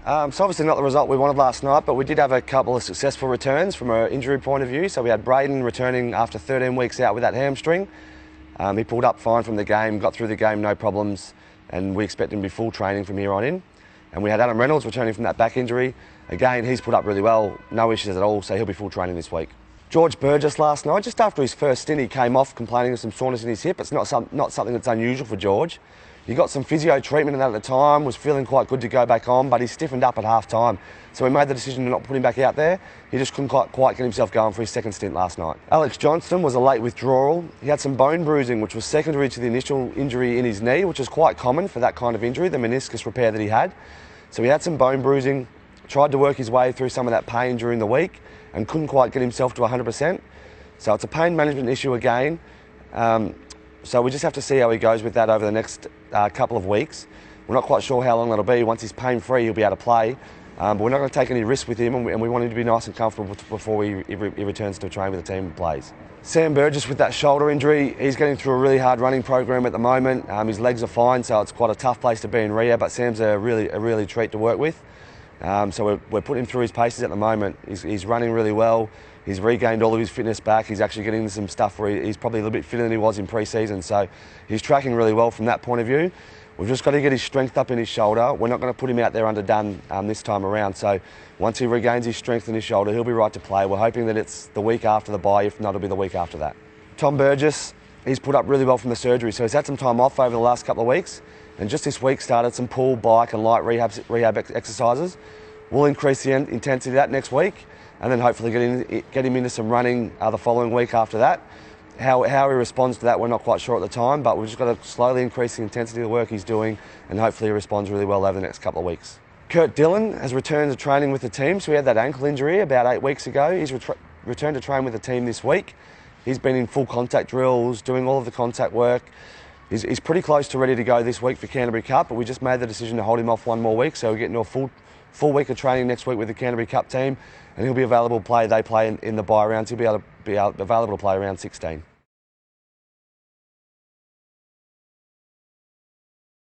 So obviously not the result we wanted last night, but we did have a couple of successful returns from an injury point of view. So we had Braidon returning after 13 weeks out with that hamstring. He pulled up fine from the game, got through the game, no problems, and we expect him to be full training from here on in. And we had Reynolds returning from that back injury. Again, he's put up really well, no issues at all, so he'll be full training this week. Burgess last night, just after his first stint, he came off complaining of some soreness in his hip. It's not something that's unusual for George. He got some physio treatment in that at the time, was feeling quite good to go back on, but he stiffened up at half time. So we made the decision to not put him back out there. He just couldn't quite get himself going for his second stint last night. Johnston was a late withdrawal. He had some bone bruising, which was secondary to the initial injury in his knee, which is quite common for that kind of injury, the meniscus repair that he had. So he had some bone bruising, tried to work his way through some of that pain during the week and couldn't quite get himself to 100%. So it's a pain management issue again. So we just have to see how he goes with that over the next couple of weeks. We're not quite sure how long that'll be. Once he's pain-free, he'll be able to play. But we're not going to take any risk with him, and we want him to be nice and comfortable before he returns to train with the team and plays. Burgess with that shoulder injury, he's getting through a really hard running program at the moment. His legs are fine, so it's quite a tough place to be in rehab, but Sam's a really treat to work with. So we're putting him through his paces at the moment. He's running really well. He's regained all of his fitness back. He's actually getting into some stuff where he's probably a little bit fitter than he was in pre-season. So he's tracking really well from that point of view. We've just got to get his strength up in his shoulder. We're not going to put him out there underdone this time around. So once he regains his strength in his shoulder, he'll be right to play. We're hoping that it's the week after the bye. If not, it'll be the week after that. Burgess, he's put up really well from the surgery. So he's had some time off over the last couple of weeks. And just this week started some pool, bike and light rehab exercises. We'll increase the intensity of that next week and then hopefully get him into some running the following week after that. How he responds to that, we're not quite sure at the time, but we've just got to slowly increase the intensity of the work he's doing and hopefully he responds really well over the next couple of weeks. Dillon has returned to training with the team. So he had that ankle injury about 8 weeks ago. He's returned to train with the team this week. He's been in full contact drills, doing all of the contact work. He's pretty close to ready to go this week for Canterbury Cup, but we just made the decision to hold him off one more week, so we're getting a full week of training next week with the Canterbury Cup team, and he'll be available to play. They play in the bye rounds. He'll be available to play around 16.